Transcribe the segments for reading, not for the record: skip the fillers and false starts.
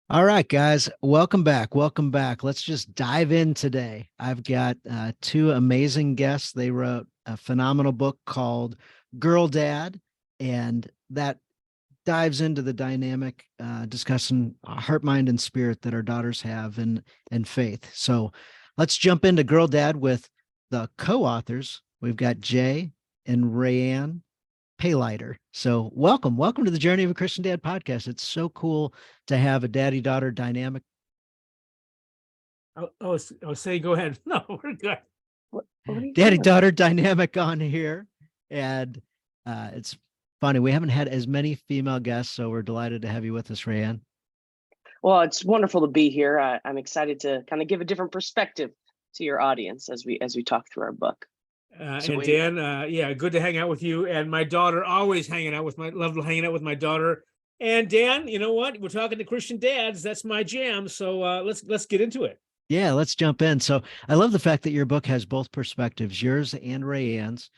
All right, guys, welcome back. Welcome back. Let's just dive in today. I've got two amazing guests. They wrote a phenomenal book called Girl Dad, and that dives into the dynamic discussing heart, mind, and spirit that our daughters have and faith. So let's jump into Girl Dad with the co-authors. We've got Jay and Rae Anne Payleitner. So welcome to the Journey of a Christian Dad podcast. It's so cool to have a daddy-daughter dynamic. Say, go ahead. No, we're good. What daddy-daughter dynamic on here. And it's funny. We haven't had as many female guests, so we're delighted to have you with us, Rae Anne. Well, it's wonderful to be here. I'm excited to kind of give a different perspective to your audience as we talk through our book. And Dan, yeah, good to hang out with you. And my daughter, always hanging out with love hanging out with my daughter. And Dan, you know what? We're talking to Christian dads. That's my jam. So let's get into it. Yeah, let's jump in. So I love the fact that your book has both perspectives, yours and Rae Anne's.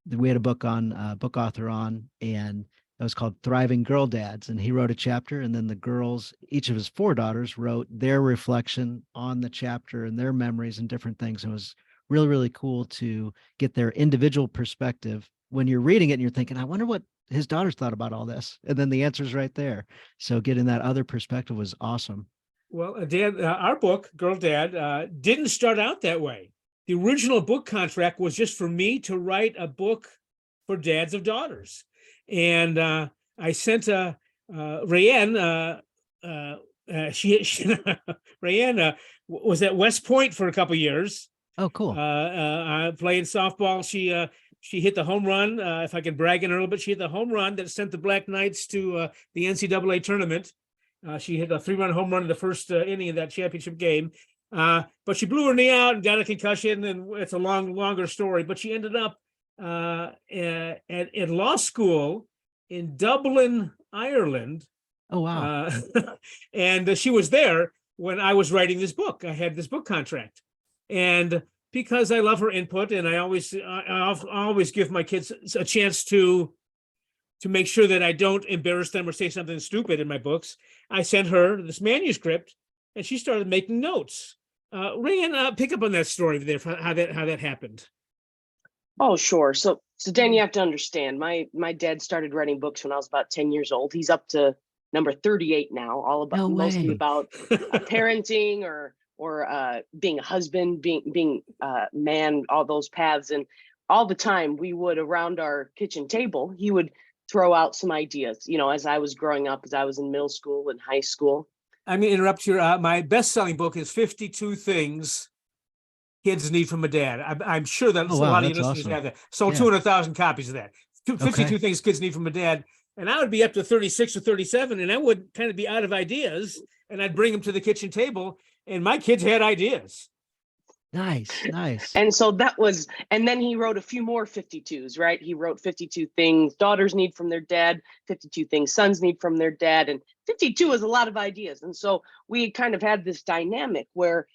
We had a book on book author on, and it was called Thriving Girl Dads. And he wrote a chapter, and then the girls, each of his four daughters, wrote their reflection on the chapter and their memories and different things. It was really, really cool to get their individual perspective when you're reading it and you're thinking, I wonder what his daughters thought about all this. And then the answer's right there. So getting that other perspective was awesome. Well, Dan, our book, Girl Dad, didn't start out that way. The original book contract was just for me to write a book for dads of daughters. And I sent Rae Anne, Rae Anne was at West Point for a couple of years. Oh, cool. Playing softball. She hit the home run. If I can brag on her a little bit, she hit the home run that sent the Black Knights to the NCAA tournament. She hit a 3-run home run in the first inning of that championship game. But she blew her knee out and got a concussion, and it's a longer story. But she ended up at law school in Dublin, Ireland. Oh, wow. And she was there when I was writing this book. I had this book contract. And because I love her input, and I always give my kids a chance to make sure that I don't embarrass them or say something stupid in my books, I sent her this manuscript, and she started making notes. Rae Anne, pick up on that story there, how that happened. Oh, sure. So Dan, you have to understand, my dad started writing books when I was about 10 years old. He's up to number 38 now, all about mostly about parenting or being a husband, being a man, all those paths. And all the time we would, around our kitchen table, he would throw out some ideas, as I was growing up, as I was in middle school and high school. I'm going to interrupt here. My best-selling book is 52 Things Kids Need from a Dad. I'm sure that a lot of your listeners have that. Sold 200,000 copies of that. 52 Things Kids Need from a Dad. And I would be up to 36 or 37, and I would kind of be out of ideas, and I'd bring them to the kitchen table, and my kids had ideas. Nice. And so and then he wrote a few more 52s, right? He wrote 52 things daughters need from their dad, 52 things sons need from their dad, and 52 is a lot of ideas. And so we kind of had this dynamic where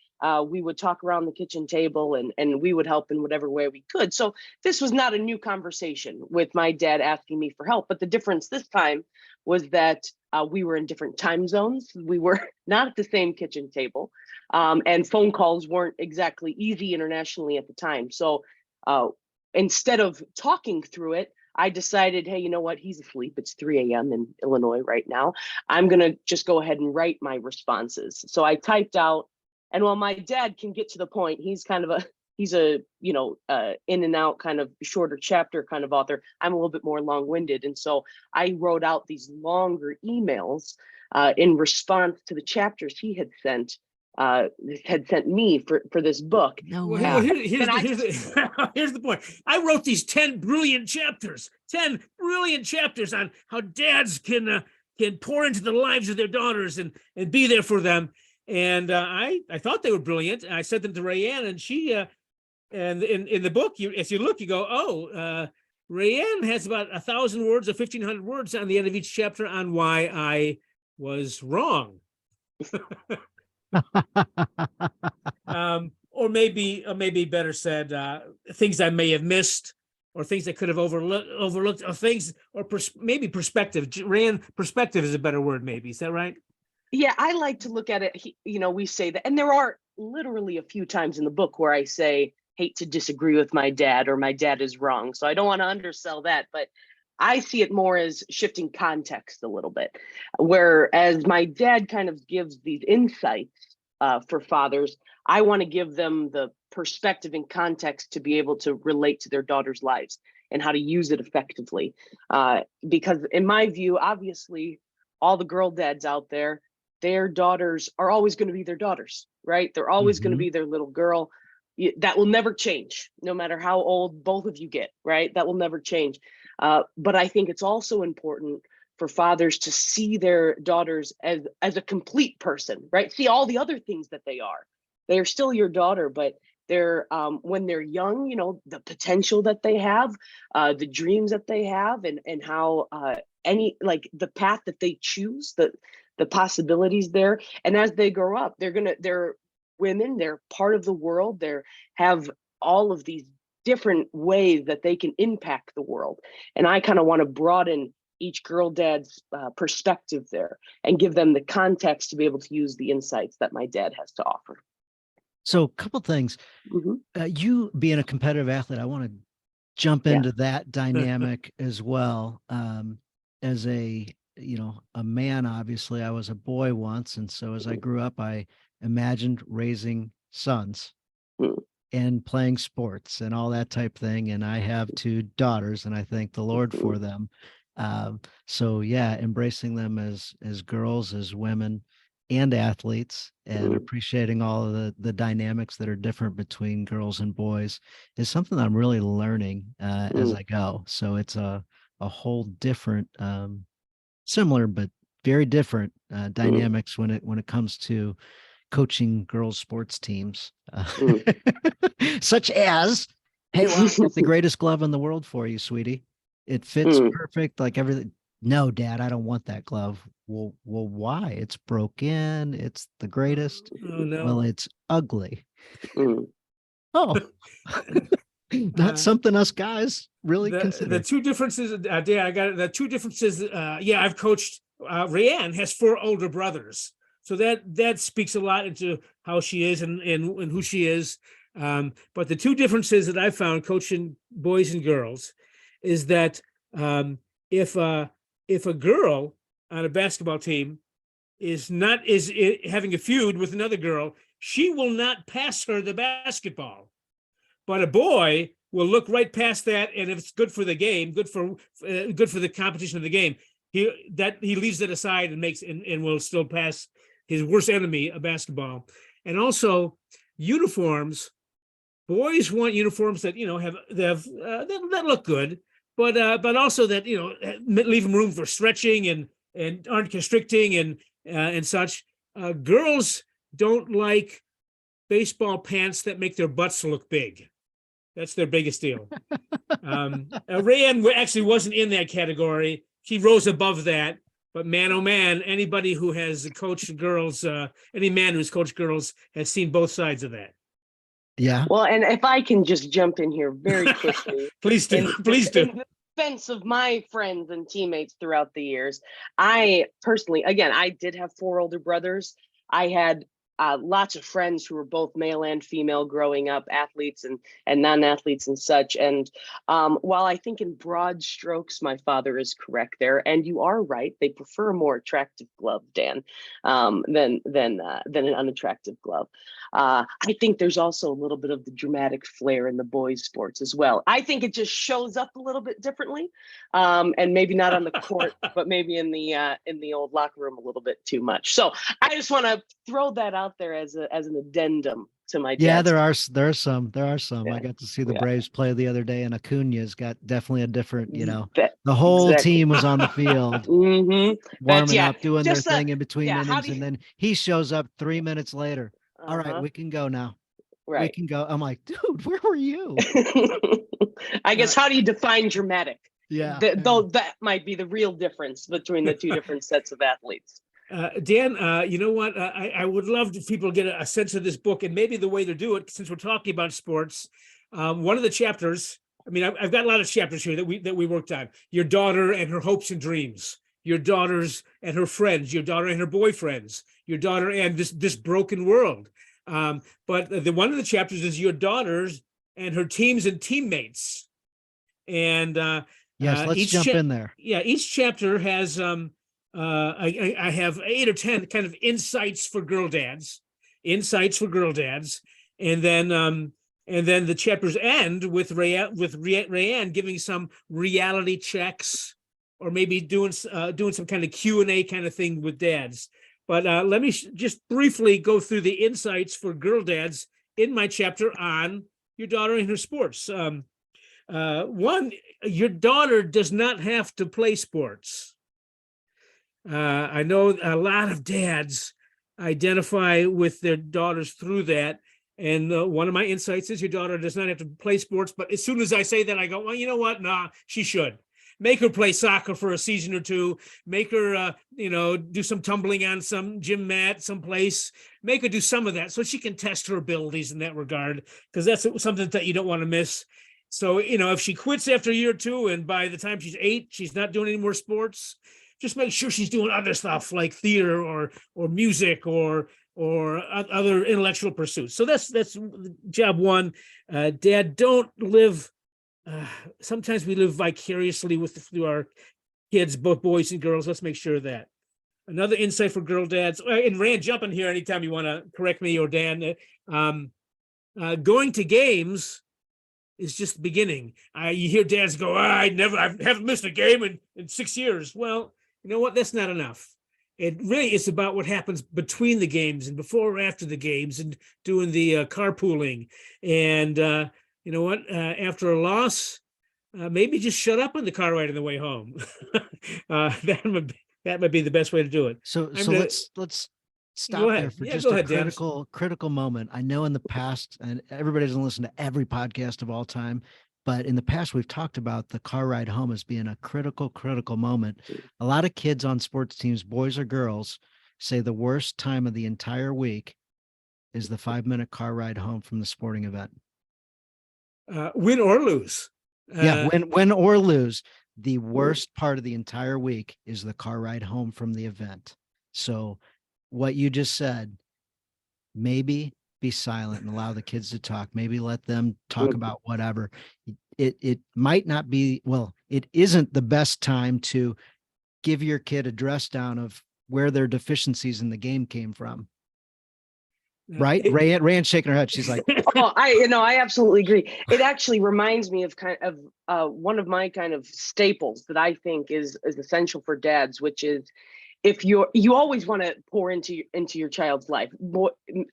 we would talk around the kitchen table, and we would help in whatever way we could. So this was not a new conversation with my dad asking me for help, but the difference this time was that we were in different time zones. We were not at the same kitchen table, and phone calls weren't exactly easy internationally at the time. So instead of talking through it, I decided, hey, you know what? He's asleep. It's 3 a.m. in Illinois right now. I'm going to just go ahead and write my responses. So I typed out, and while my dad can get to the point, he's a in and out kind of shorter chapter kind of author. I'm a little bit more long-winded. And so I wrote out these longer emails in response to the chapters he had sent me for this book. No way. Well, here's the point. I wrote these 10 brilliant chapters on how dads can pour into the lives of their daughters and be there for them. And I thought they were brilliant. I sent them to Rae Anne, and she and in the book, as you look, you go, Rae Anne has about 1,000 words or 1,500 words on the end of each chapter on why I was wrong. Or maybe better said, things I may have missed, or things I could have overlooked, or things, or maybe perspective. Rae Anne, perspective is a better word, maybe. Is that right? Yeah, I like to look at it, we say that, and there are literally a few times in the book where I say, hate to disagree with my dad, or my dad is wrong. So I don't want to undersell that, but I see it more as shifting context a little bit. Whereas my dad kind of gives these insights for fathers, I want to give them the perspective and context to be able to relate to their daughters' lives and how to use it effectively. Because in my view, obviously, all the girl dads out there, their daughters are always going to be their daughters, right? They're always going to be their little girl. That will never change, no matter how old both of you get, right? That will never change. But I think it's also important for fathers to see their daughters as a complete person, right? See all the other things that they are. They're still your daughter, but they're when they're young, the potential that they have, the dreams that they have, and how the path that they choose, the possibilities there. And as they grow up, they're women, they're part of the world, they have all of these different ways that they can impact the world. And I kind of want to broaden each girl dad's perspective there and give them the context to be able to use the insights that my dad has to offer. So a couple things. You being a competitive athlete, I want to jump into that dynamic as well. As a man, obviously, I was a boy once. And so as I grew up, I imagined raising sons and playing sports and all that type thing. And I have two daughters, and I thank the Lord for them. So yeah, embracing them as girls, as women, and athletes, and appreciating all of the dynamics that are different between girls and boys is something that I'm really learning as I go. So it's a whole different, similar but very different dynamics when it comes to coaching girls sports teams, such as, hey, well, I've got the greatest glove in the world for you, sweetie. It fits perfect, like everything. No, Dad, I don't want that glove. Well, why? It's broken. It's the greatest. Oh, no. Well, it's ugly. Oh, that's something us guys really consider. The two differences, Dan, I got it. The two differences. I've coached. Rae Anne has 4 older brothers, so that speaks a lot into how she is and who she is. But the two differences that I found coaching boys and girls is that if a girl on a basketball team is having a feud with another girl, she will not pass her the basketball. But a boy will look right past that, and if it's good for the game, good for the competition of the game, he leaves it aside and will still pass his worst enemy a basketball. And also uniforms. Boys want uniforms that that look good, but also that leave them room for stretching and aren't constricting and such. Girls don't like baseball pants that make their butts look big. That's their biggest deal. Rae Anne actually wasn't in that category. She rose above that. But man, oh man, anybody who has coached girls, any man who's coached girls has seen both sides of that. Yeah. Well, and if I can just jump in here very quickly. Please do. Please do. In the defense of my friends and teammates throughout the years, I personally, again, I did have 4 older brothers. I had lots of friends who were both male and female growing up, athletes and non-athletes and such. And while I think in broad strokes, my father is correct there, and you are right, they prefer a more attractive glove, Dan, than an unattractive glove. I think there's also a little bit of the dramatic flair in the boys' sports as well. I think it just shows up a little bit differently, and maybe not on the court, but maybe in the old locker room a little bit too much. So I just want to throw that out there as an addendum to my there are some. Yeah. I got to see the Braves play the other day, and Acuna's got definitely a different, the whole team was on the field warming up, doing their thing in between innings, and then he shows up 3 minutes later. All right, we can go now. Right. We can go. I'm like, dude, where were you? I guess, how do you define dramatic? Yeah. Though that might be the real difference between the two different sets of athletes. Dan, you know what? I would love if people get a sense of this book, and maybe the way to do it, since we're talking about sports. One of the chapters, I mean, I've got a lot of chapters here that we worked on. Your daughter and her hopes and dreams. your daughters and her friends, your daughter and her boyfriends, your daughter and this broken world. But one of the chapters is your daughters and her teams and teammates. And yes, let's jump in there. Yeah, each chapter has I have 8 or 10 kind of insights for girl dads, and then the chapters end with Rae Anne giving some reality checks, or maybe doing some kind of Q&A kind of thing with dads. But let me just briefly go through the insights for girl dads in my chapter on your daughter and her sports. One, your daughter does not have to play sports. I know a lot of dads identify with their daughters through that. And one of my insights is your daughter does not have to play sports. But as soon as I say that, I go, well, you know what? Nah, she should. Make her play soccer for a season or two. Make her, do some tumbling on some gym mat someplace. Make her do some of that so she can test her abilities in that regard, because that's something that you don't want to miss. So, if she quits after a year or two, and by the time she's 8, she's not doing any more sports, just make sure she's doing other stuff like theater or music or other intellectual pursuits. So that's job one. Dad, don't live. Sometimes we live vicariously through our kids, both boys and girls. Let's make sure of that. Another insight for girl dads, and Rand, jump in here anytime you want to correct me or Dan. Going to games is just the beginning. You hear dads go, I haven't missed a game in 6 years. Well, you know what? That's not enough. It really is about what happens between the games and before or after the games, and doing the carpooling. And you know what? After a loss, maybe just shut up on the car ride on the way home. That might be the best way to do it. So let's stop there for just a critical moment. I know in the past, and everybody doesn't listen to every podcast of all time, but in the past, we've talked about the car ride home as being a critical moment. A lot of kids on sports teams, boys or girls, say the worst time of the entire week is the 5-minute car ride home from the sporting event. Win or lose. Win or lose. The worst part of the entire week is the car ride home from the event. So what you just said, maybe be silent and allow the kids to talk. Maybe let them talk about whatever. It might not be, it isn't the best time to give your kid a dress down of where their deficiencies in the game came from. Right? Rae Anne shaking her head. She's like, I absolutely agree. It actually reminds me of one of my kind of staples that I think is essential for dads, which is, if you always want to pour into your child's life,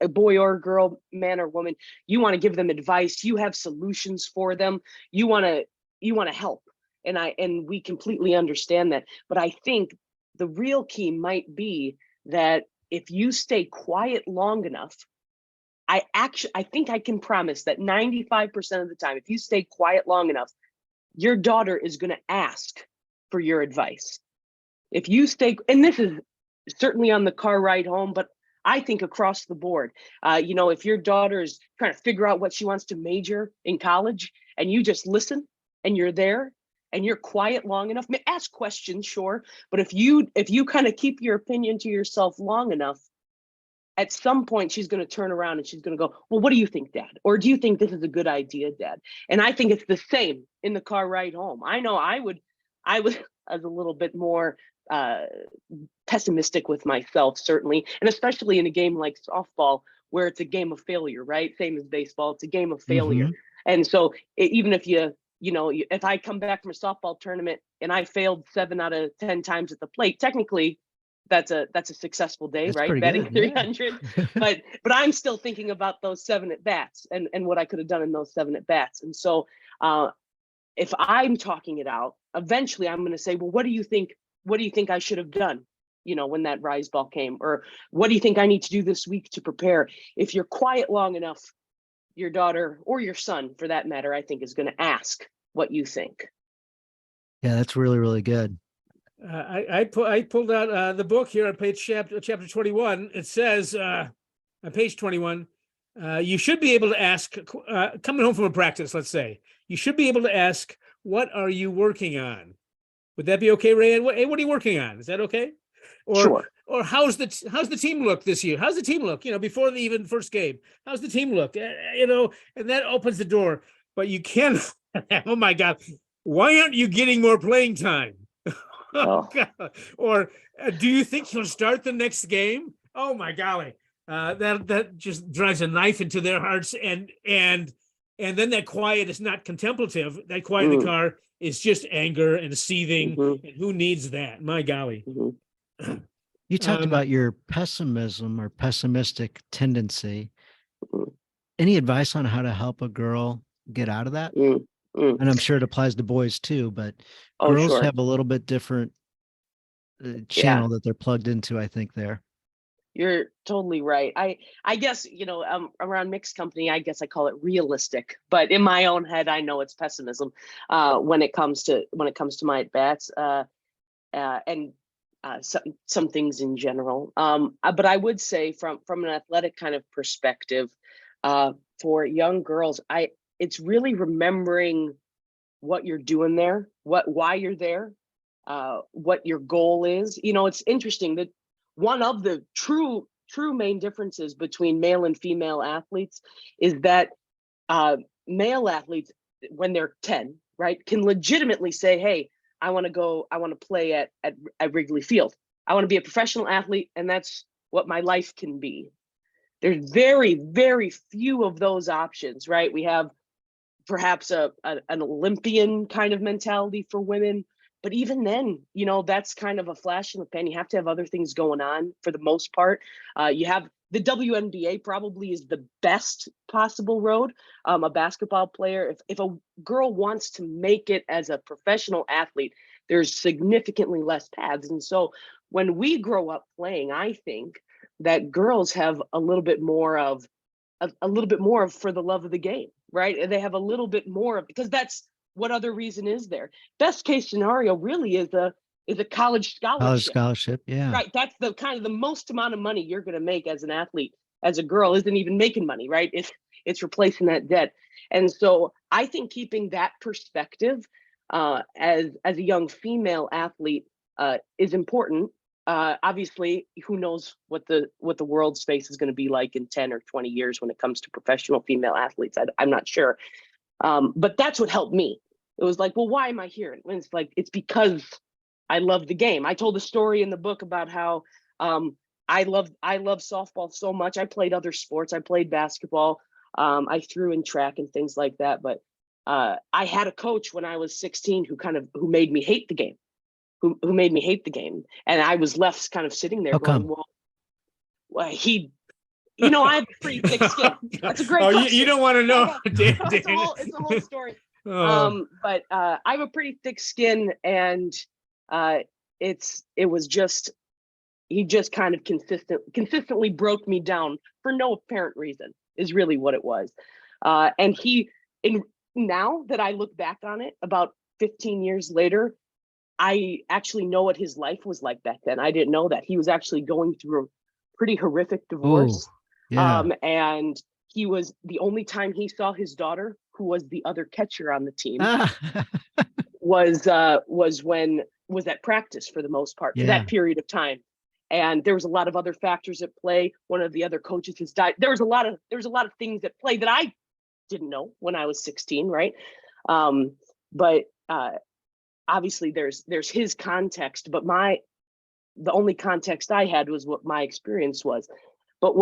a boy or girl, man or woman, you want to give them advice. You have solutions for them. You want to help. And we completely understand that. But I think the real key might be that if you stay quiet long enough, I think I can promise that 95% of the time, if you stay quiet long enough, your daughter is going to ask for your advice. If you stay, and this is certainly on the car ride home, but I think across the board, if your daughter is trying to figure out what she wants to major in college, and you just listen and you're there and you're quiet long enough, ask questions, sure. But if you kind of keep your opinion to yourself long enough, at some point she's going to turn around and she's going to go, well, what do you think, Dad? Or do you think this is a good idea, Dad? And I think it's the same in the car ride home. I know I was as a little bit more pessimistic with myself, certainly, and especially in a game like softball, where it's a game of failure, right? Same as baseball, it's a game of failure. And so even if if I come back from a softball tournament and I failed 7 out of 10 times at the plate, technically that's a successful day, that's right? Batting 300. Yeah. but I'm still thinking about those 7 at bats and what I could have done in those 7 at bats. And so if I'm talking it out, eventually I'm going to say, well, what do you think I should have done, when that rise ball came? Or what do you think I need to do this week to prepare? If you're quiet long enough, your daughter, or your son for that matter, I think is going to ask what you think. Yeah, that's really, really good. I pulled out the book here on chapter 21. It says on page 21, you should be able to ask, coming home from a practice, let's say, you should be able to ask, what are you working on? Would that be okay, Rae Anne? What are you working on? Is that okay? Sure. Or how's the team look this year? How's the team look? Before the even first game, how's the team look? And that opens the door. But you can. Oh my God, why aren't you getting more playing time? Oh. God. Or do you think he'll start the next game? Oh my golly, that just drives a knife into their hearts. And then that quiet is not contemplative. That quiet in the car is just anger and seething. And who needs that? My golly. You talked about your pessimism or pessimistic tendency. Any advice on how to help a girl get out of that? And I'm sure it applies to boys too, but girls sure. have a little bit different channel that they're plugged into, I think there. You're totally right. I guess, around mixed company, I guess I call it realistic, but in my own head, I know it's pessimism when it comes to my at bats and some things in general. But I would say from an athletic kind of perspective, for young girls, it's really remembering what you're doing there, why you're there, what your goal is. It's interesting that one of the true main differences between male and female athletes is that male athletes, when they're 10, right, can legitimately say, hey, I want to play at Wrigley Field. I want to be a professional athlete, and that's what my life can be. There's very, very few of those options, right? We have perhaps an Olympian kind of mentality for women. But even then, that's kind of a flash in the pan. You have to have other things going on for the most part. You have the WNBA probably is the best possible road. A basketball player, if a girl wants to make it as a professional athlete, there's significantly less paths. And so when we grow up playing, I think that girls have a little bit more of for the love of the game, right? And they have a little bit more of, because that's what other reason is there. Best case scenario really is a college scholarship. College scholarship, yeah. Right. That's the kind of the most amount of money you're going to make as an athlete. As a girl isn't even making money, right? It's replacing that debt. And so I think keeping that perspective as a young female athlete is important. Obviously, who knows what the world space is going to be like in 10 or 20 years when it comes to professional female athletes. I'm not sure. But that's what helped me. It was like, well, why am I here? And it's like, it's because I love the game. I told a story in the book about how I love softball so much. I played other sports. I played basketball. I threw in track and things like that. But I had a coach when I was 16 who made me hate the game. Who made me hate the game. And I was left kind of sitting there going, well, he, I have a pretty thick skin. That's a great question. You don't want to know. It's a whole story. But I have a pretty thick skin, and it was just, he just kind of consistently broke me down for no apparent reason is really what it was. And now that I look back on it about 15 years later, I actually know what his life was like back then. I didn't know that. He was actually going through a pretty horrific divorce. And he was, the only time he saw his daughter, who was the other catcher on the team, was at practice for the most part for that period of time. And there was a lot of other factors at play. One of the other coaches has died. There was a lot of things at play that I didn't know when I was 16, right? But obviously there's his context, but the only context I had was what my experience was. But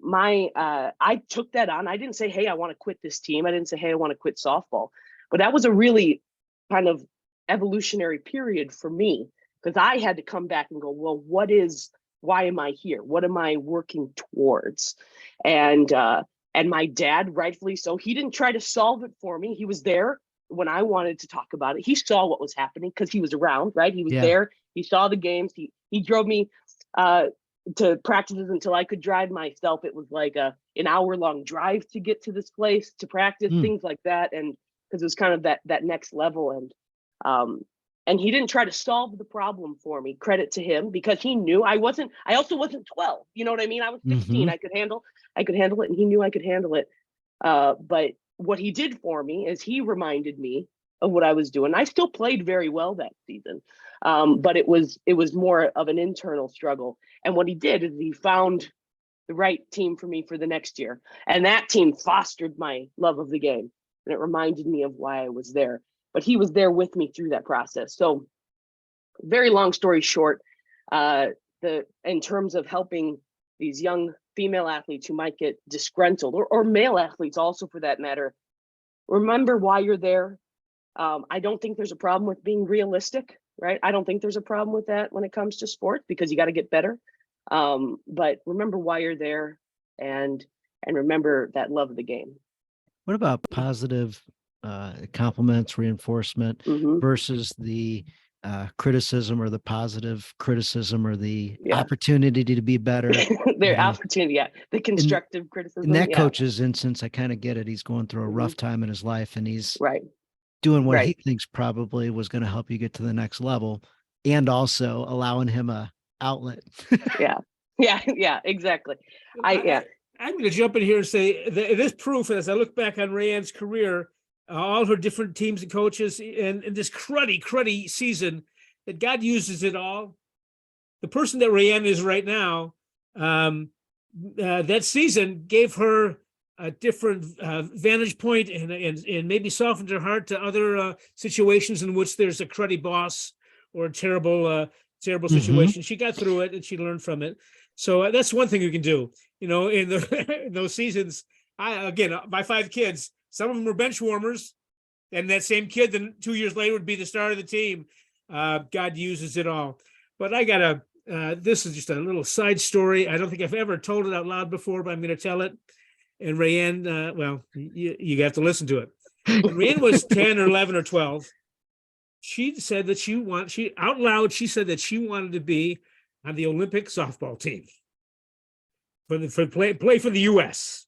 I took that on. I didn't say, hey, I want to quit this team. I didn't say, hey, I want to quit softball. But that was a really kind of evolutionary period for me, because I had to come back and go, well, why am I here? What am I working towards? And my dad, rightfully so, he didn't try to solve it for me. He was there when I wanted to talk about it. He saw what was happening because he was around, right? He was there. He saw the games. He drove me to practices until I could drive myself. It was like an hour-long drive to get to this place to practice, things like that. And because it was kind of that next level. And he didn't try to solve the problem for me. Credit to him, because he knew I also wasn't 12. You know what I mean? I was 16. I could handle it, and he knew I could handle it. But what he did for me is he reminded me of what I was doing. I still played very well that season, but it was more of an internal struggle. And what he did is he found the right team for me for the next year, and that team fostered my love of the game, and it reminded me of why I was there. But he was there with me through that process. So, very long story short, in terms of helping these young female athletes who might get disgruntled, or male athletes also for that matter, remember why you're there. I don't think there's a problem with being realistic, right? I don't think there's a problem with that when it comes to sports, because you got to get better. But remember why you're there, and remember that love of the game. What about positive compliments, reinforcement Mhm. versus the criticism, or the positive criticism, or the Yeah. opportunity to be better? Their know, opportunity, yeah. The constructive criticism. In that yeah. coach's instance, I kind of get it. He's going through a Mhm. rough time in his life, and he's Right. doing what he Right. thinks probably was going to help you get to the next level, and also allowing him a outlet. Yeah. Yeah, exactly. I'm going to jump in here and say that this proof, as I look back on Rae Anne's career, all her different teams and coaches, and this cruddy season, that God uses it all. The person that Rae Anne is right now, that season gave her a different vantage point, and maybe softened her heart to other situations in which there's a cruddy boss or a terrible situation. She got through it and she learned from it. So that's one thing you can do. In in those seasons, my 5 kids, some of them were bench warmers, and that same kid then 2 years later would be the star of the team. God uses it all. But I got this is just a little side story. I don't think I've ever told it out loud before, but I'm going to tell it. And Rae Anne, well, you have to listen to it. When Rae Anne was 10 or 11 or 12, she said that she said that she wanted to be on the Olympic softball team for play for the U.S.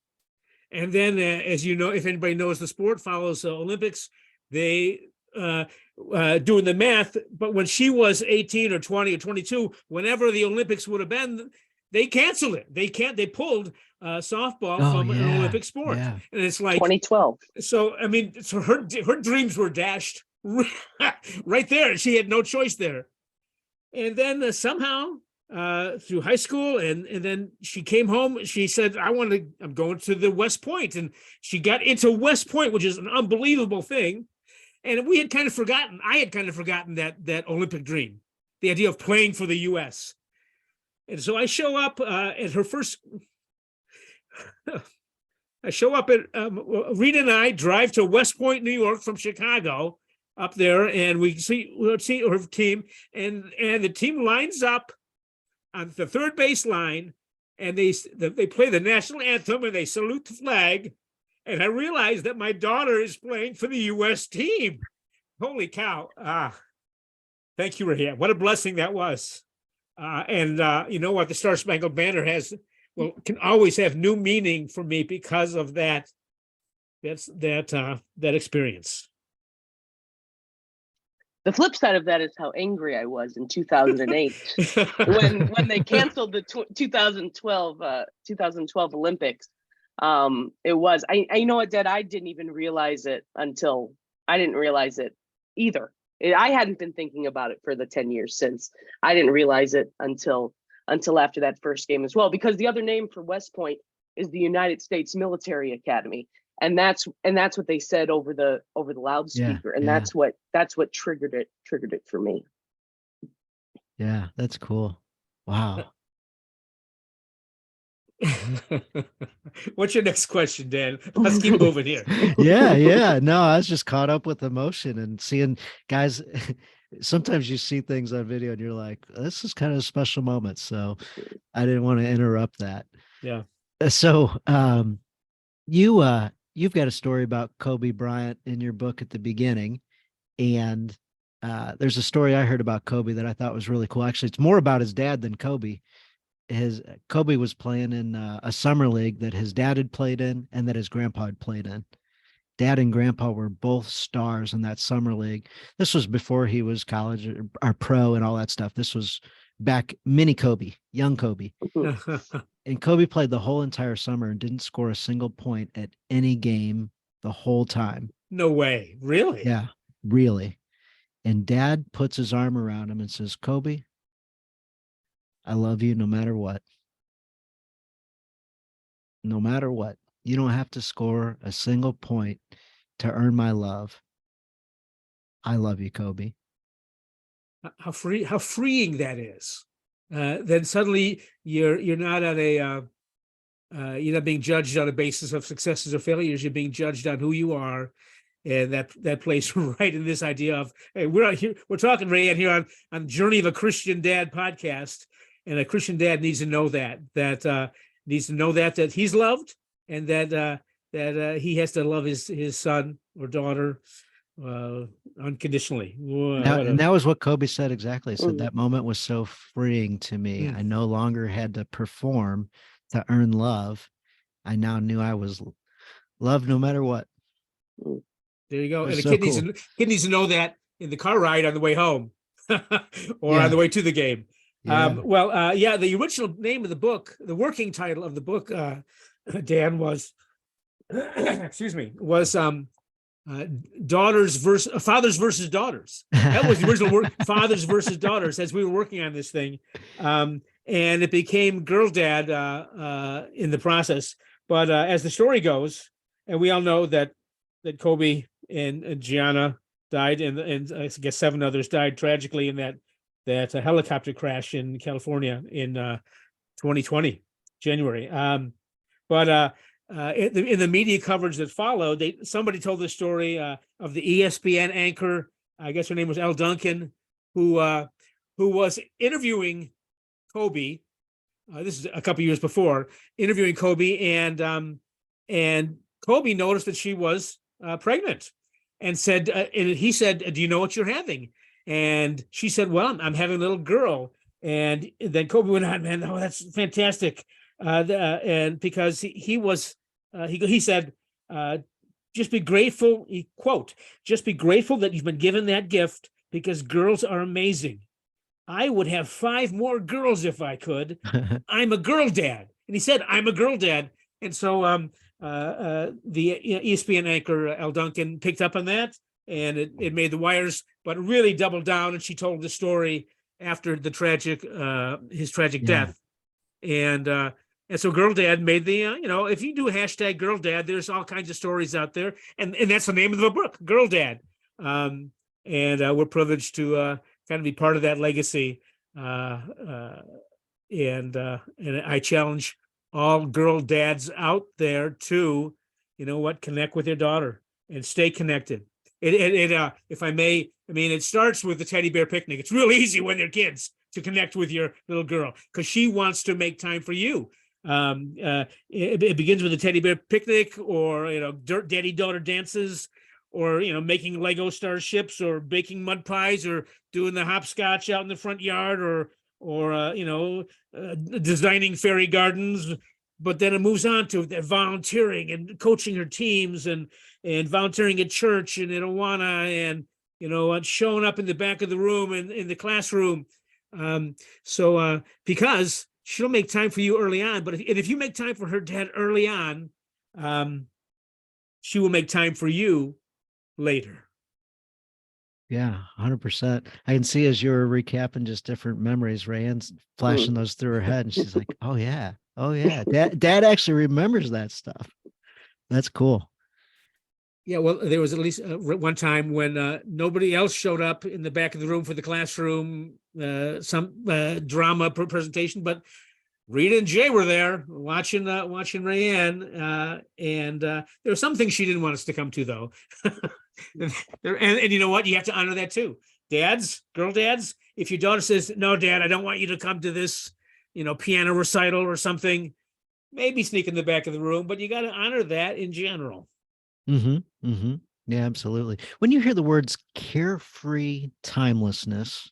And then, as you know, if anybody knows the sport, follows Olympics, they doing the math. But when she was 18 or 20 or 22, whenever the Olympics would have been, they canceled it. They pulled softball from an Olympic sport. Yeah. And it's like 2012. So, I mean, so her dreams were dashed right there. She had no choice there. And then somehow through high school, and then she came home. She said, I'm going to the West Point. And she got into West Point, which is an unbelievable thing. And I had kind of forgotten that Olympic dream, the idea of playing for the U.S. And so I show up at her first. I show up at Rita and I drive to West Point, New York from Chicago up there, and we'll see her team, and the team lines up on the third base line, and they play the national anthem and they salute the flag, and I realized that my daughter is playing for the U.S. team. Holy cow! Thank you, Rae. What a blessing that was. And you know what? The Star Spangled Banner can always have new meaning for me because of that experience. The flip side of that is how angry I was in 2008 when they canceled the 2012 Olympics. It was you know what, Dad? I didn't even realize it until I didn't realize it either. I hadn't been thinking about it for the 10 years since. I didn't realize it until after that first game as well, because the other name for West Point is the United States Military Academy. And that's what they said over the loudspeaker. And that's what triggered it for me. Yeah, that's cool. Wow. What's your next question, Dan? Let's keep moving here. Yeah. No, I was just caught up with emotion and seeing guys. Sometimes you see things on video and you're like, this is kind of a special moment. So I didn't want to interrupt that. Yeah. So you've got a story about Kobe Bryant in your book at the beginning. And there's a story I heard about Kobe that I thought was really cool. Actually, it's more about his dad than Kobe. Kobe was playing in a summer league that his dad had played in and that his grandpa had played in. Dad and grandpa were both stars in that summer league. This was before he was college or pro and all that stuff. This was back mini Kobe, young Kobe. And Kobe played the whole entire summer and didn't score a single point at any game the whole time. No way. Really? Yeah. really. And dad puts his arm around him and says, Kobe, I love you no matter what. No matter what. You don't have to score a single point to earn my love. I love you, Kobe. How freeing that is. Then suddenly you're not on a you're not being judged on a basis of successes or failures. You're being judged on who you are, and that plays right in this idea of, hey, we're out here, we're talking, Rae Anne, here on Journey of a Christian Dad podcast, and a Christian dad needs to know that needs to know that he's loved, and that he has to love his son or daughter unconditionally. And that was what Kobe said exactly. He said Mhm. that moment was so freeing to me. Mm. I no longer had to perform to earn love. I now knew I was loved no matter what. There you go. It was And the so kid needs to know that in the car ride on the way home or Yeah. on the way to the game. Yeah. Yeah, the original name of the book, the working title of the book, Dan, was excuse me, was fathers versus daughters. That was the original word, fathers versus daughters, as we were working on this thing. And it became Girl Dad in the process. But as the story goes, and we all know that Kobe and Gianna died, and I guess 7 others died tragically in that helicopter crash in California in 2020, January. But in the media coverage that followed, somebody told the story of the ESPN anchor, I guess her name was Elle Duncan, who was interviewing Kobe. This is a couple years before, interviewing Kobe, and Kobe noticed that she was pregnant, and said, and he said, "Do you know what you're having?" And she said, "Well, I'm having a little girl." And then Kobe went on, "Man, oh, that's fantastic." And because he said, just be grateful, quote, "Just be grateful that you've been given that gift, because girls are amazing. I would have 5 more girls if I could. I'm a girl dad." And he said, "I'm a girl dad." And so the ESPN anchor, Elle Duncan, picked up on that, and it made the wires, but really doubled down. And she told the story after the his tragic death. And so Girl Dad made the, if you do hashtag Girl Dad, there's all kinds of stories out there. And that's the name of the book, Girl Dad. And we're privileged to kind of be part of that legacy. And I challenge all girl dads out there to, connect with their daughter and stay connected. If I may, it starts with the teddy bear picnic. It's real easy when they're kids to connect with your little girl, because she wants to make time for you. It begins with a teddy bear picnic, or daddy daughter dances, or making Lego starships, or baking mud pies, or doing the hopscotch out in the front yard, or designing fairy gardens. But then it moves on to volunteering and coaching her teams, and volunteering at church and in Awana, and showing up in the back of the room and in the classroom. Because she'll make time for you early on, but if you make time for her dad early on, she will make time for you later. Yeah, 100%. I can see, as you were recapping just different memories, Rae Anne's flashing those through her head, and she's like, oh yeah, dad actually remembers that stuff. That's cool. Yeah, well, there was at least one time when nobody else showed up in the back of the room for the classroom, some drama presentation, but Rita and Jay were there watching Rae Anne, and there were some things she didn't want us to come to, though. and you know what? You have to honor that too. Dads, girl dads, if your daughter says, "No, Dad, I don't want you to come to this, piano recital or something," maybe sneak in the back of the room, but you got to honor that in general. Mm-hmm. Mm-hmm. Yeah, absolutely. When you hear the words carefree timelessness,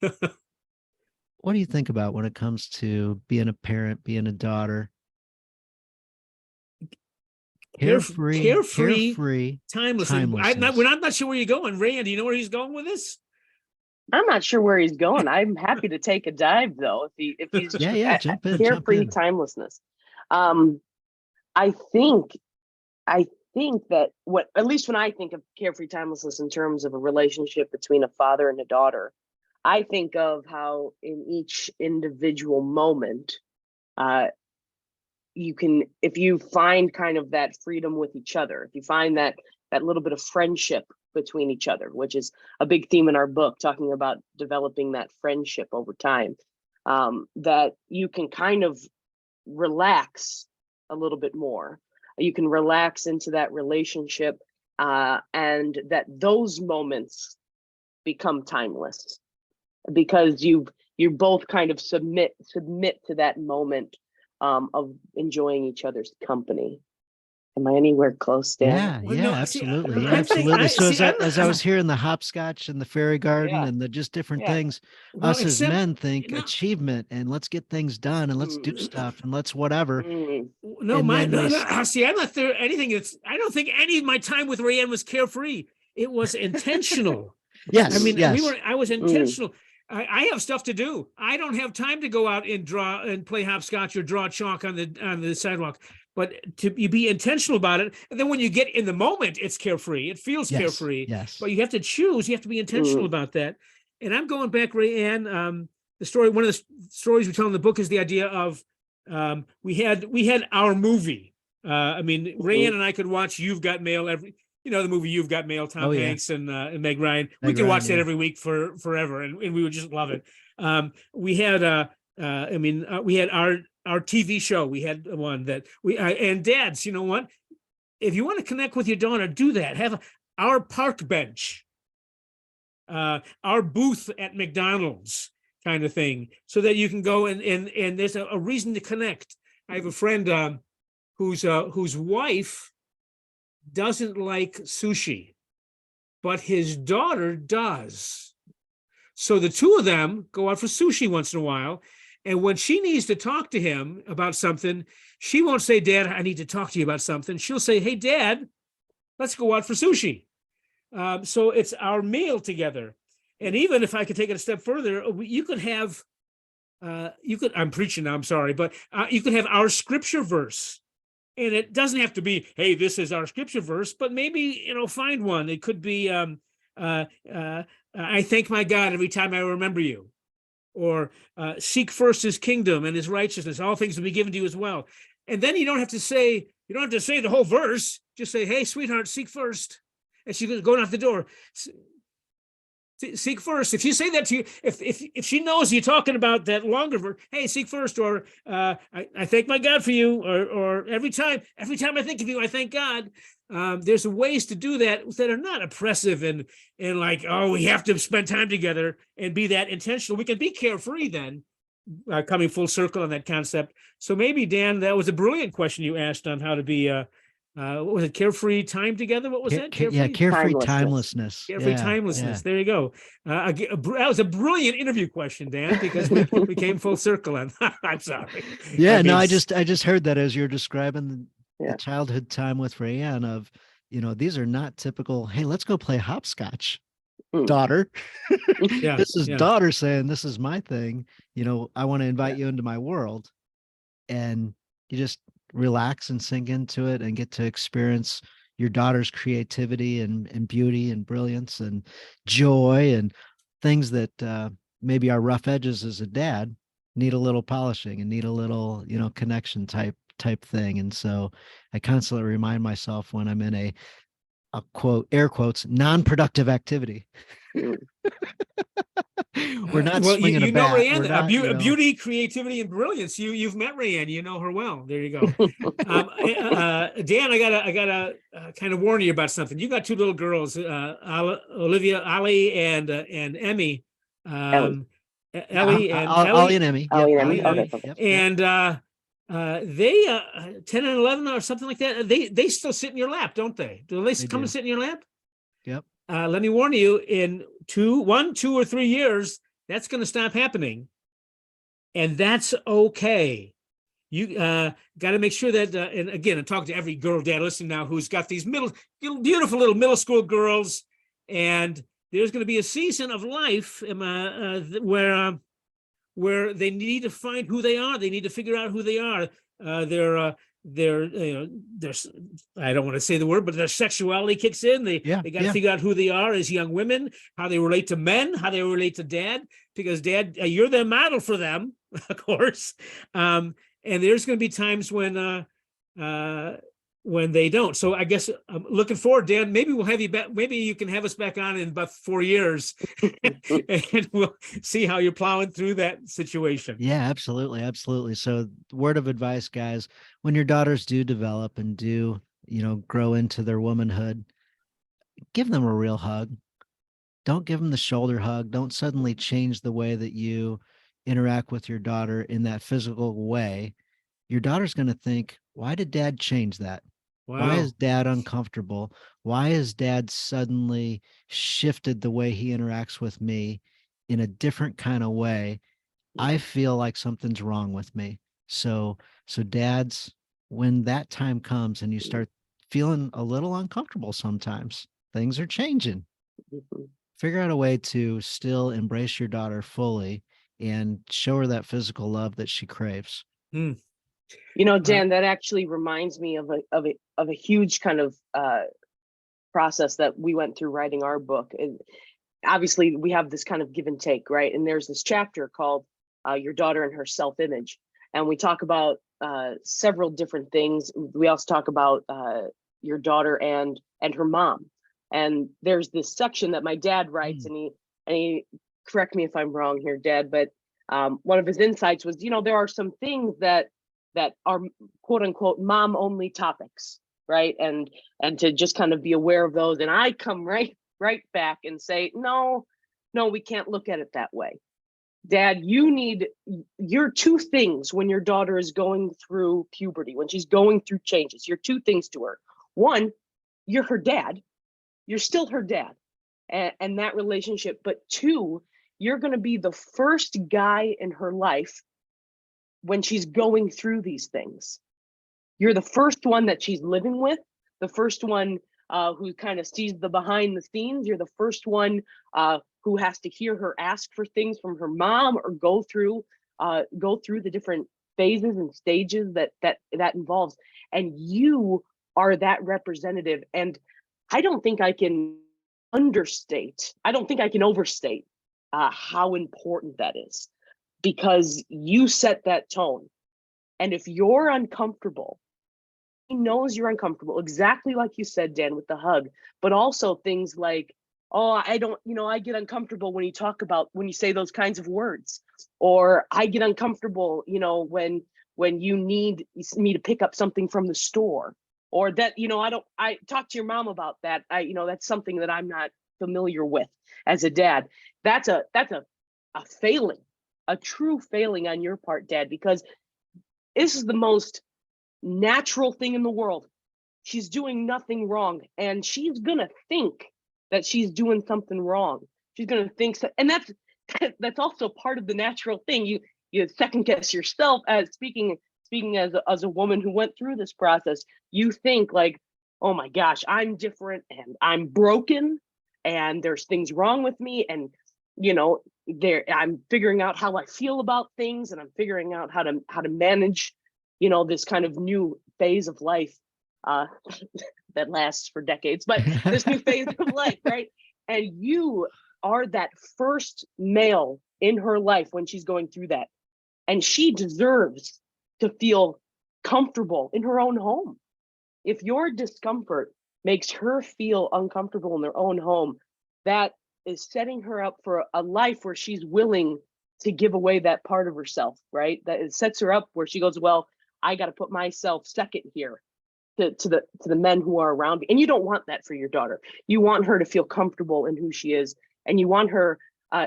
what do you think about when it comes to being a parent, being a daughter? Carefree timeless. timelessness. We're not sure where you're going, Rae. Do you know where he's going with this? I'm not sure where he's going. I'm happy to take a dive, though, if he's Jump in. carefree timelessness. I think think that at least when I think of Carefree Timelessness in terms of a relationship between a father and a daughter, I think of how in each individual moment, if you find kind of that freedom with each other, if you find that little bit of friendship between each other, which is a big theme in our book, talking about developing that friendship over time, that you can kind of relax a little bit more. You can relax into that relationship, and that those moments become timeless because you both kind of submit to that moment of enjoying each other's company. Am I anywhere close, Dan? Yeah, Well, yeah, no, absolutely. I'm saying, Absolutely. So see, as I was hearing the hopscotch and the fairy garden Yeah. and the just different Yeah. things, well, us as except, men think no, achievement and let's get things done and let's do stuff and let's whatever. no, And then we see, I'm not there anything I don't think any of my time with Rae Anne was carefree. It was intentional. yes, I mean, yes. I was intentional. I have stuff to do. I don't have time to go out and draw and play hopscotch or draw chalk on the sidewalk. But to be intentional about it, and then when you get in the moment, it's carefree. It feels Yes, carefree. yes. But you have to choose. You have to be intentional about that. And I'm going back, Rae Anne. The story, one of the stories we tell in the book, is the idea of we had our movie. I mean, Rae Anne and I could watch You've Got Mail the movie You've Got Mail, Tom Hanks and Meg Ryan. We could watch that every week for forever, and we would just love it. We had we had our TV show. We had one that and dads, you know what? If you want to connect with your daughter, do that. Have our park bench, our booth at McDonald's kind of thing, so that you can go and there's a reason to connect. I have a friend whose wife doesn't like sushi, but his daughter does. So the two of them go out for sushi once in a while. And when she needs to talk to him about something, she won't say, Dad, I need to talk to you about something. She'll say, hey, Dad, let's go out for sushi. So it's our meal together. And even if I could take it a step further, you could have, I'm preaching now, I'm sorry, but you could have our scripture verse. And it doesn't have to be, hey, this is our scripture verse, but maybe, find one. It could be, I thank my God every time I remember you. Or seek first his kingdom and his righteousness. All things will be given to you as well. And then you don't have to say the whole verse. Just say, hey, sweetheart, seek first. And she goes going out the door. Seek first. If you say that to you, if she knows you're talking about that longer verse, hey, seek first, or I thank my God for you, or every time I think of you, I thank God. There's ways to do that are not oppressive and like, oh, we have to spend time together and be that intentional. We can be carefree then, coming full circle on that concept. So maybe, Dan, that was a brilliant question you asked on how to be what was it? Carefree time together? What was that? Carefree timelessness. Carefree timelessness. There you go. That was a brilliant interview question, Dan, because we came full circle on. I'm sorry. Yeah, I just heard that as you're describing the childhood time with Rae Anne of, these are not typical, hey, let's go play hopscotch, daughter. This is daughter saying, this is my thing. I want to invite you into my world. And you just relax and sink into it and get to experience your daughter's creativity and beauty and brilliance and joy and things that maybe our rough edges as a dad need a little polishing and need a little, connection type thing. And so I constantly remind myself when I'm in a quote, air quotes, non-productive activity. We're not swinging a bat. Rae Anne, beauty, creativity, and brilliance. You've met Rae Anne. You know her well. There you go. Dan, I gotta kind of warn you about something. You got two little girls, Olivia, Ali, and Emmy. Ellie and Emmy. And they 10 and 11 or something like that. They still sit in your lap, don't they? Do they come and sit in your lap? Yep. Let me warn you, in 2 or 3 years, that's going to stop happening. And that's okay. You got to make sure that, and again, I talk to every girl dad listening now who's got these beautiful little middle school girls, and there's going to be a season of life where they need to find who they are. They need to figure out who they are. there's, I don't want to say the word, but their sexuality kicks in. They got to figure out who they are as young women, how they relate to men, how they relate to dad, because dad, you're the model for them, of course. And there's going to be times when they don't. So I guess I'm looking forward, Dan. Maybe we'll have you back. Maybe you can have us back on in about 4 years and we'll see how you're plowing through that situation. Yeah, absolutely. Absolutely. So word of advice, guys, when your daughters do develop and do, grow into their womanhood, give them a real hug. Don't give them the shoulder hug. Don't suddenly change the way that you interact with your daughter in that physical way. Your daughter's going to think, why did dad change that? Wow. Why is dad uncomfortable? Why is dad suddenly shifted the way he interacts with me in a different kind of way? I feel like something's wrong with me. So dads, when that time comes and you start feeling a little uncomfortable sometimes, things are changing. Figure out a way to still embrace your daughter fully and show her that physical love that she craves. Dan, that actually reminds me of a huge kind of process that we went through writing our book. And obviously we have this kind of give and take, right? And there's this chapter called Your Daughter and Her Self-Image. And we talk about several different things. We also talk about your daughter and her mom. And there's this section that my dad writes, and he correct me if I'm wrong here, Dad, but one of his insights was, there are some things that are quote unquote mom only topics, right? And to just kind of be aware of those. And I come right back and say, no, we can't look at it that way. Dad, you're two things when your daughter is going through puberty, when she's going through changes. You're two things to her. One, you're her dad. You're still her dad and that relationship. But two, you're going to be the first guy in her life when she's going through these things. You're the first one that she's living with, the first one who kind of sees the behind the scenes. You're the first one who has to hear her ask for things from her mom or go through the different phases and stages that involves. And you are that representative. And I don't think I can overstate how important that is, because you set that tone. And if you're uncomfortable, he knows you're uncomfortable, exactly like you said, Dan, with the hug, but also things like, I get uncomfortable when you say those kinds of words, or I get uncomfortable, when you need me to pick up something from the store, or that, I talk to your mom about that. That's something that I'm not familiar with as a dad. That's a failing, a true failing on your part, Dad, because this is the most natural thing in the world. She's doing nothing wrong, and she's gonna think that she's doing something wrong. She's gonna think so, and that's also part of the natural thing. You second guess yourself, as speaking as a woman who went through this process. You think like, oh my gosh, I'm different and I'm broken and there's things wrong with me, and I'm figuring out how I feel about things, and I'm figuring out how to manage this kind of new phase of life that lasts for decades, but this new phase of life, right? And you are that first male in her life when she's going through that, and she deserves to feel comfortable in her own home. If your discomfort makes her feel uncomfortable in their own home, that is setting her up for a life where she's willing to give away that part of herself, right? That it sets her up where she goes, well, I got to put myself second here to the men who are around me. And you don't want that for your daughter. You want her to feel comfortable in who she is, and you want her.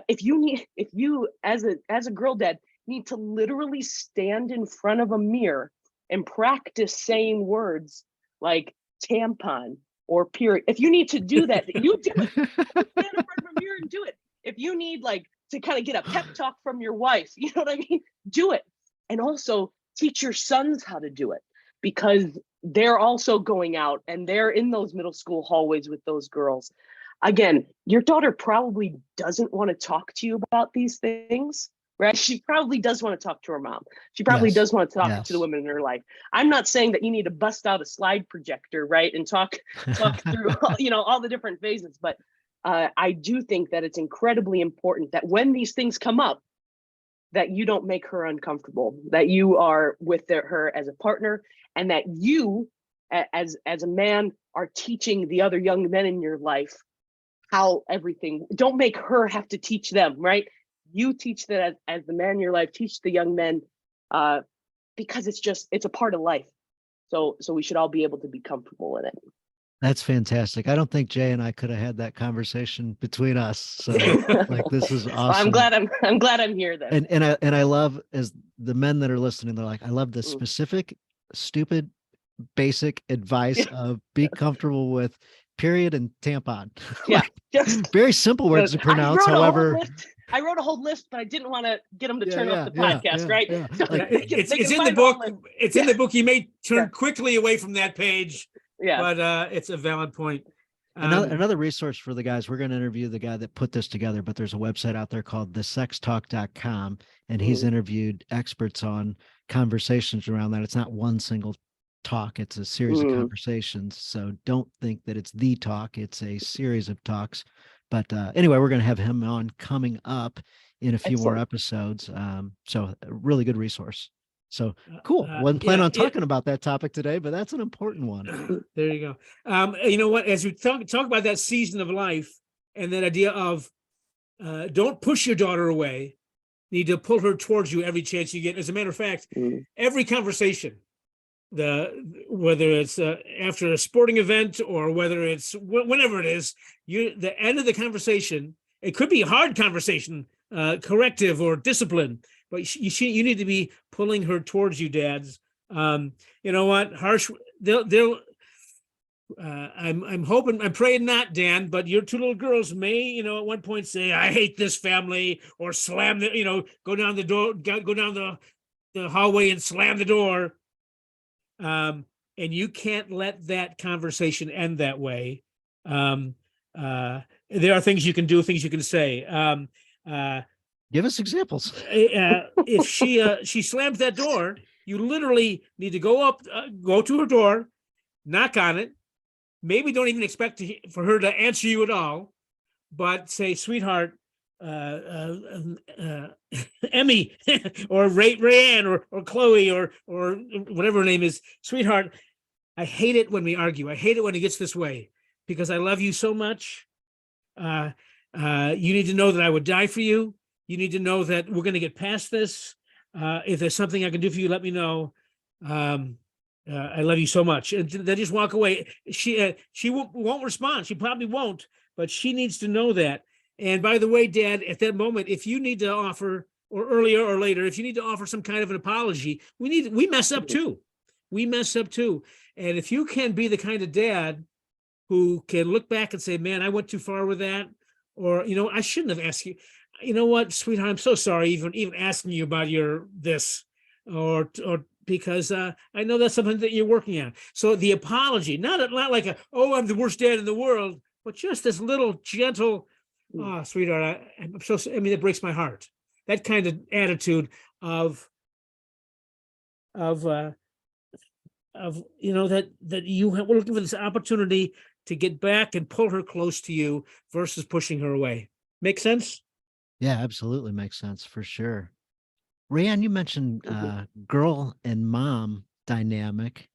If you as a girl, Dad, need to literally stand in front of a mirror and practice saying words like tampon or period. If you need to do that, you do it. Stand in front of a mirror and do it. If you need to kind of get a pep talk from your wife, you know what I mean? Do it. And also teach your sons how to do it, because they're also going out and they're in those middle school hallways with those girls. Again, your daughter probably doesn't want to talk to you about these things, right? She probably does want to talk to her mom. She probably Yes. does want to talk Yes. to the women in her life. I'm not saying that you need to bust out a slide projector, right, and talk through all the different phases, but I do think that it's incredibly important that when these things come up, that you don't make her uncomfortable, that you are with her as a partner, and that you, as a man, are teaching the other young men in your life how everything. Don't make her have to teach them, right? You teach that as the man in your life, teach the young men, because it's a part of life. So we should all be able to be comfortable in it. That's fantastic. I don't think Jay and I could have had that conversation between us. So like, this is Well, awesome. I'm glad I'm here then. And I love, as the men that are listening, they're like, I love the Mm. specific, stupid, basic advice of be comfortable with period and tampon. Yeah, Like, just very simple words to pronounce. However, I wrote a whole list, but I didn't want to get them to Yeah, turn yeah, off the yeah, podcast, yeah, right? yeah. So Like, they can It's in the find the whole book. list. It's in the book. You may turn Yeah. quickly away from that page, Yeah. but it's a valid point. Another resource for the guys, we're going to interview the guy that put this together, but there's a website out there called thesextalk.com, and he's interviewed experts on conversations around that. It's not one single talk, it's a series of conversations. So don't think that it's the talk, it's a series of talks. But anyway, we're going to have him on coming up in a few more episodes. So a really good resource. So cool. Wasn't planning on talking about that topic today, but that's an important one. There you go. You know what? As we talk about that season of life and that idea of don't push your daughter away, need to pull her towards you every chance you get. As a matter of fact, every conversation, whether it's after a sporting event or whether it's whenever it is, the end of the conversation, it could be a hard conversation, corrective or discipline, but you need to be pulling her towards you, dads. You know what? I'm hoping, I'm praying not, Dan, but your two little girls may, at one point say, I hate this family, or slam go down the door, go down the hallway and slam the door. And you can't let that conversation end that way. There are things you can do, things you can say. Give us examples. If she slams that door, you literally need to go to her door, knock on it. Maybe don't even expect for her to answer you at all, but say, sweetheart, Emmy or Rae Anne or Chloe or whatever her name is, sweetheart, I hate it when we argue. I hate it when it gets this way because I love you so much. You need to know that I would die for you. You need to know that we're going to get past this. If there's something I can do for you, let me know. I love you so much. And they just walk away. She won't respond. She probably won't, but she needs to know that. And by the way, Dad, at that moment, if you need to offer, or earlier or later, if you need to offer some kind of an apology, we mess up too. We mess up too. And if you can be the kind of dad who can look back and say, man, I went too far with that, or, I shouldn't have asked you. You know what, sweetheart, I'm so sorry even asking you about this, or because I know that's something that you're working on. So the apology, not like I'm the worst dad in the world, but just this little gentle, sweetheart, it breaks my heart. That kind of attitude of that you we're looking for this opportunity to get back and pull her close to you versus pushing her away. Make sense? Yeah, absolutely makes sense for sure. Rae Anne, you mentioned girl and mom dynamic.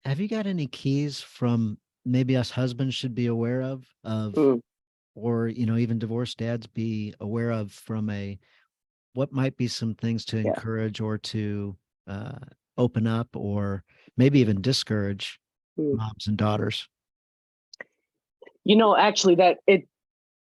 Have you got any keys from maybe us husbands should be aware of, or, even divorced dads be aware of from what might be some things to encourage or to open up or maybe even discourage moms and daughters? Actually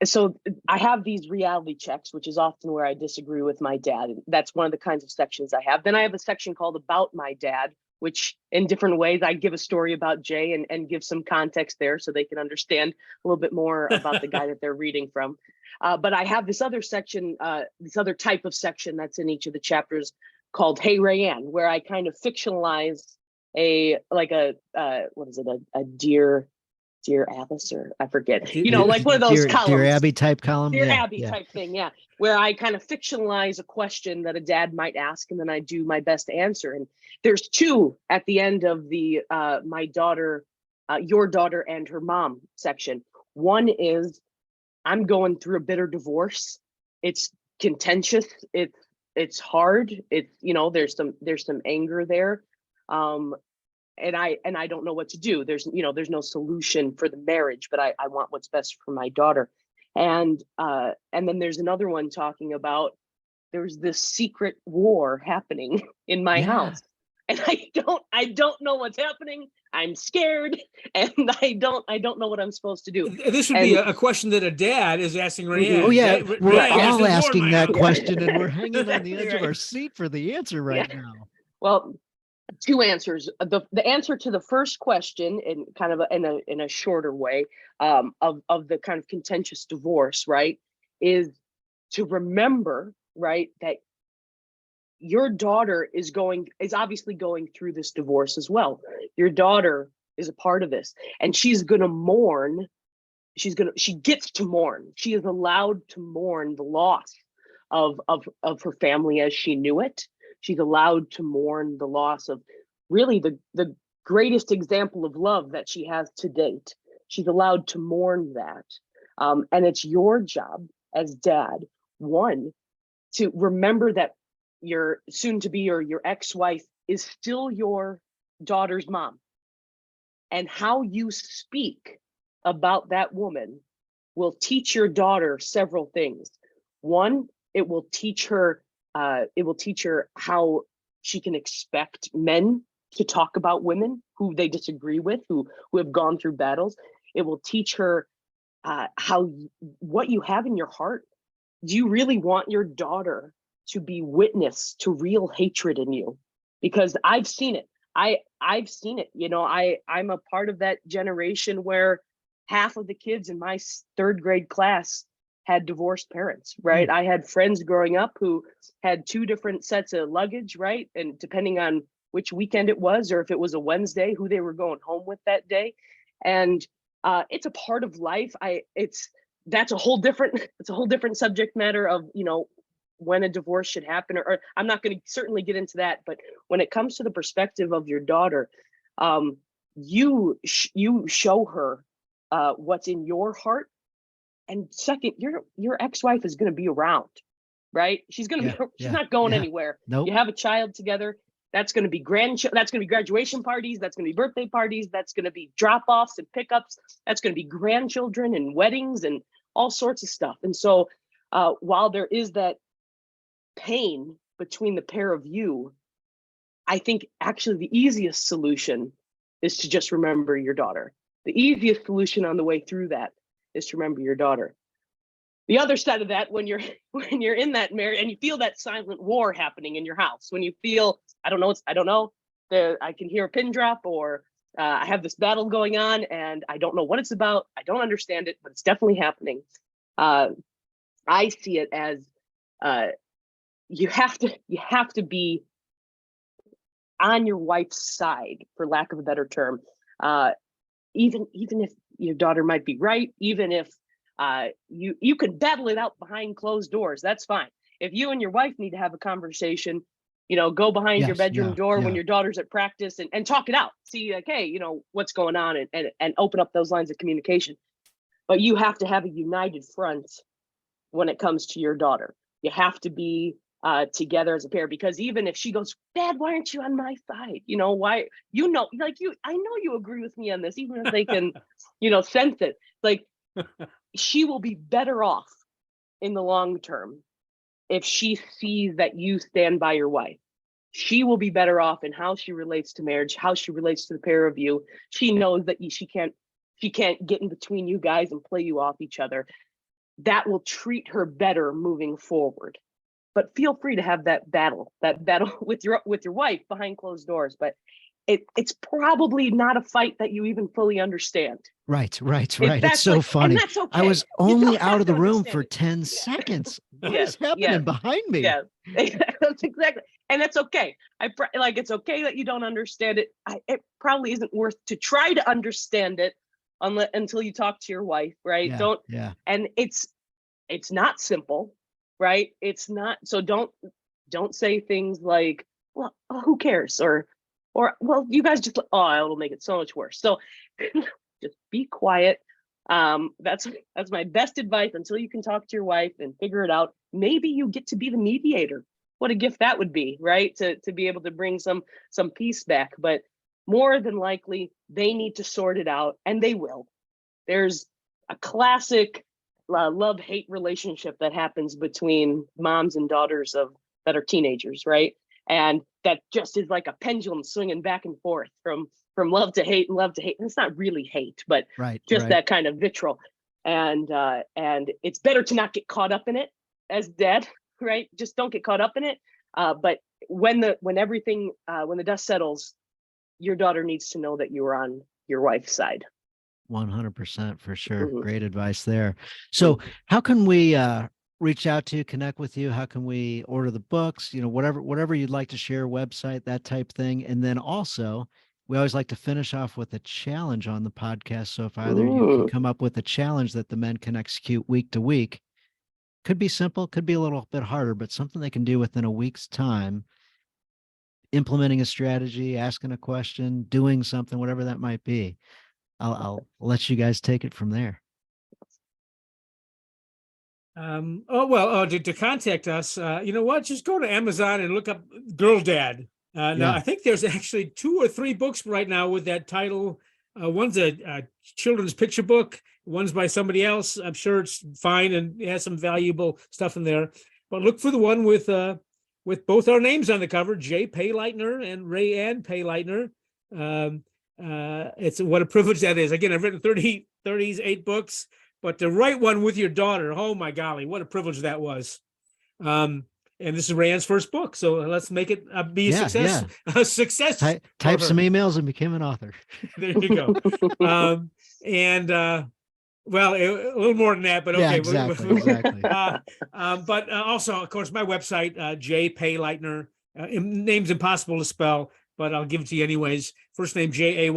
so I have these reality checks, which is often where I disagree with my dad. That's one of the kinds of sections I have. Then I have a section called About My Dad, which in different ways I give a story about Jay and give some context there so they can understand a little bit more about the guy that they're reading from. But I have this other section, this other type of section that's in each of the chapters called Hey Rae Anne, where I kind of fictionalize a dear Dear Alice, or I forget, Dear- like one of those Dear columns. Abby type column. Dear Yeah, Abby yeah. type thing, yeah, where I kind of fictionalize a question that a dad might ask, and then I do my best to answer. And there's two at the end of the my daughter, your daughter and her mom section. One is, I'm going through a bitter divorce. It's contentious. It's hard. It's, there's some anger there. And I don't know what to do. There's no solution for the marriage, but I want what's best for my daughter. And then there's another one talking about, there's this secret war happening in my house, and I don't know what's happening. I'm scared, and I don't know what I'm supposed to do. This would be a question that a dad is asking Rae Anne. Oh yeah, we're Rae Anne, there's all this war in asking my that house. question, and we're hanging on the edge of Right. our seat for the answer right now. Well, two answers. The answer to the first question, in kind of in a shorter way, of the kind of contentious divorce, right, is to remember, right, that your daughter is obviously going through this divorce as well. Your daughter is a part of this, and she's going to mourn. She gets to mourn. She is allowed to mourn the loss of her family as she knew it. She's allowed to mourn the loss of really the greatest example of love that she has to date. She's allowed to mourn that. And it's your job as dad, one, to remember that your soon-to-be or your ex-wife is still your daughter's mom. And how you speak about that woman will teach your daughter several things. One, it will teach her how she can expect men to talk about women who they disagree with, who have gone through battles. It will teach her what you have in your heart. Do you really want your daughter to be witness to real hatred in you? Because I've seen it. I've seen it. I'm a part of that generation where half of the kids in my third grade class had divorced parents, right? I had friends growing up who had two different sets of luggage, right? And depending on which weekend it was, or if it was a Wednesday, who they were going home with that day. And it's a part of life. That's a whole different subject matter of, when a divorce should happen, or I'm not going to certainly get into that. But when it comes to the perspective of your daughter, you show her what's in your heart. And second, your ex-wife is going to be around, right? She's not going anywhere. Nope. You have a child together. That's going to be that's going to be graduation parties. That's going to be birthday parties. That's going to be drop-offs and pickups. That's going to be grandchildren and weddings and all sorts of stuff. And so while there is that pain between the pair of you, I think actually the easiest solution is to just remember your daughter. The easiest solution on the way through that is to remember your daughter. The other side of that, when you're in that marriage and you feel that silent war happening in your house, when you feel, I don't know, I can hear a pin drop, or I have this battle going on and I don't know what it's about. I don't understand it, but it's definitely happening. I see it as you have to be on your wife's side, for lack of a better term. Even if your daughter might be right, even if you could battle it out behind closed doors, that's fine. If you and your wife need to have a conversation, go behind your bedroom door when your daughter's at practice and talk it out. See, like, hey, what's going on, and open up those lines of communication. But you have to have a united front when it comes to your daughter. You have to be together as a pair, because even if she goes, Dad, why aren't you on my side? Why, I know you agree with me on this, even if they can, sense it. Like, she will be better off in the long term if she sees that you stand by your wife. She will be better off in how she relates to marriage, how she relates to the pair of you. She knows that she can't get in between you guys and play you off each other. That will treat her better moving forward. But feel free to have that battle with your wife behind closed doors. But it's probably not a fight that you even fully understand. Right. It's so funny. And that's okay. I was only out of the room for 10 seconds. What is happening behind me? Yeah, that's exactly. And that's okay. It's okay that you don't understand it. It probably isn't worth to try to understand it until you talk to your wife, right? Yeah, Don't, yeah. and it's not simple, right? It's not, so don't say things like, well, oh, who cares? Or, well, you guys just, oh, it'll make it so much worse. So just be quiet. That's my best advice until you can talk to your wife and figure it out. Maybe you get to be the mediator. What a gift that would be, right? To be able to bring some peace back. But more than likely, they need to sort it out, and they will. There's a classic love-hate relationship that happens between moms and daughters that are teenagers, right? And that just is like a pendulum swinging back and forth from love to hate and love to hate. And it's not really hate, but Right, just right. that kind of vitriol. And it's better to not get caught up in it as dad, right? Just don't get caught up in it. But when the dust settles, your daughter needs to know that you are on your wife's side. 100% for sure. Mhm. Great advice there. So how can we reach out to you, connect with you? How can we order the books? Whatever you'd like to share, website, that type thing. And then also, we always like to finish off with a challenge on the podcast. So if either you can Ooh. come up with a challenge that the men can execute week to week, could be simple, could be a little bit harder, but something they can do within a week's time, implementing a strategy, asking a question, doing something, whatever that might be. I'll let you guys take it from there. To contact us, you know what? Just go to Amazon and look up Girl Dad. Now, Yeah. I think there's actually 2 or 3 books right now with that title. One's a children's picture book. One's by somebody else. I'm sure it's fine and it has some valuable stuff in there. But look for the one with both our names on the cover, Rae Payleitner and Rae Anne Payleitner. It's what a privilege that is. Again, I've written 38 books, but to write one with your daughter, oh my golly, what a privilege that was. And this is Rae Anne's first book, so let's make it be a success. Yeah. A success. Type some emails and became an author. There you go. Well, a little more than that, but okay. Yeah, exactly. But also, of course, my website, Rae Payleitner. Name's impossible to spell, but I'll give it to you anyways. First name Jay.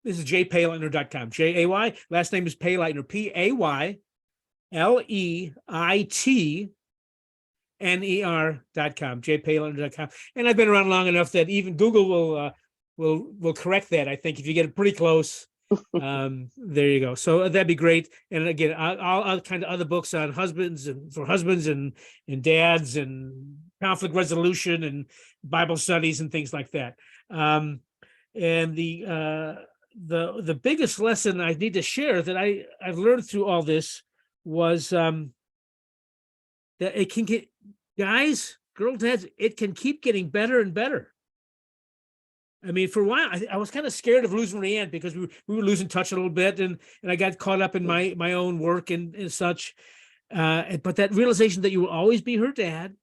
This is jaypayleitner.com. Jay. Last name is Payleitner. Payleitner.com. Jaypayleitner.com. And I've been around long enough that even Google will correct that. I think if you get it pretty close. There you go. So that'd be great. And again, all kind of other books on husbands and for husbands and dads and conflict resolution and Bible studies and things like that. And the biggest lesson I need to share that I've learned through all this was that it can get, guys, girl dads, it can keep getting better and better. I mean, for a while, I was kind of scared of losing Rae Anne because we were losing touch a little bit, and I got caught up in my own work and such. But that realization that you will always be her dad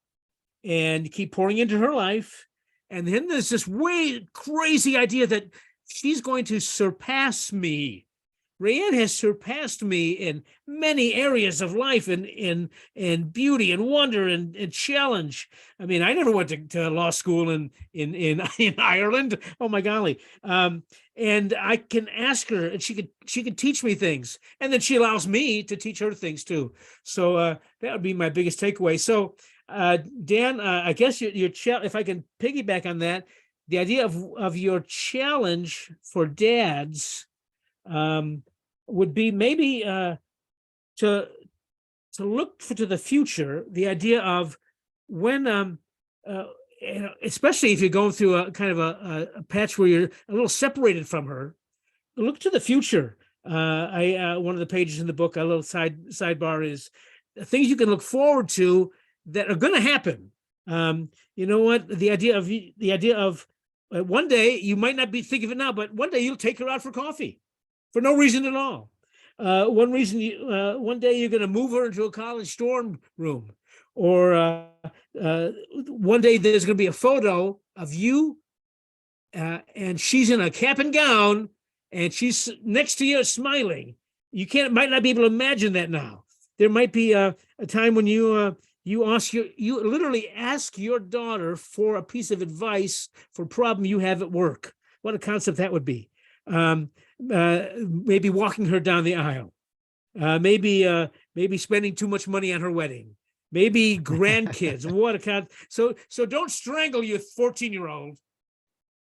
and keep pouring into her life. And then there's this way crazy idea that she's going to surpass me. Rae Anne has surpassed me in many areas of life and beauty and wonder and challenge. I mean, I never went to law school in Ireland. Oh my golly. And I can ask her and she could teach me things. And then she allows me to teach her things too. So that would be my biggest takeaway. So Dan, I guess your if I can piggyback on that, the idea of your challenge for dads would be maybe to look to the future, the idea of when especially if you're going through a kind of a patch where you're a little separated from her, look to the future. One of the pages in the book, a little sidebar is things you can look forward to that are going to happen. You know what? The idea of one day, you might not be thinking of it now, but one day you'll take her out for coffee for no reason at all. One day you're going to move her into a college dorm room, or one day there's going to be a photo of you and she's in a cap and gown and she's next to you smiling. Might not be able to imagine that now. There might be a time when you literally ask your daughter for a piece of advice for a problem you have at work. What a concept that would be. maybe walking her down the aisle, maybe spending too much money on her wedding, maybe grandkids. What a kind. So don't strangle your 14-year-old,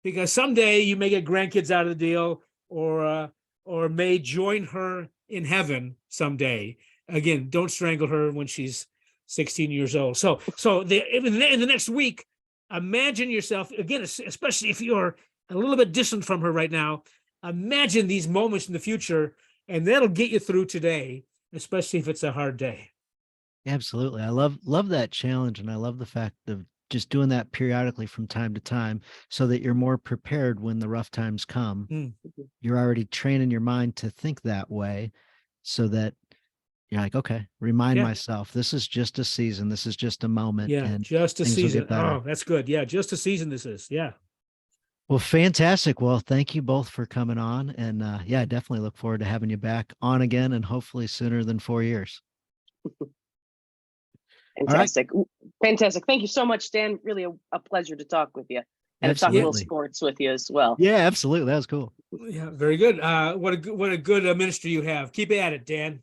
because someday you may get grandkids out of the deal, or may join her in heaven someday. Again, don't strangle her when she's 16 years old. So in the next week, imagine yourself, again, especially if you're a little bit distant from her right now, imagine these moments in the future, and that'll get you through today, especially if it's a hard day. Absolutely. I love that challenge. And I love the fact of just doing that periodically from time to time so that you're more prepared when the rough times come. Mm. You're already training your mind to think that way so that you're like, okay, remind Yeah. myself, this is just a season. This is just a moment. Yeah, And just a things will season. get better. Oh, that's good. Yeah, just a season this is. Yeah. Well, fantastic. Well, thank you both for coming on. And yeah, I definitely look forward to having you back on again, and hopefully sooner than 4 years. Fantastic. Fantastic. Thank you so much, Dan. Really a pleasure to talk with you and to talk a little Absolutely. sports with you as well. Yeah, absolutely. That was cool. Yeah, very good. What a good ministry you have. Keep at it, Dan.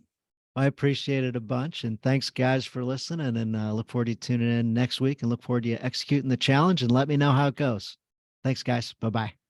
I appreciate it a bunch. And thanks, guys, for listening. And look forward to you tuning in next week, and look forward to you executing the challenge, and let me know how it goes. Thanks, guys. Bye-bye.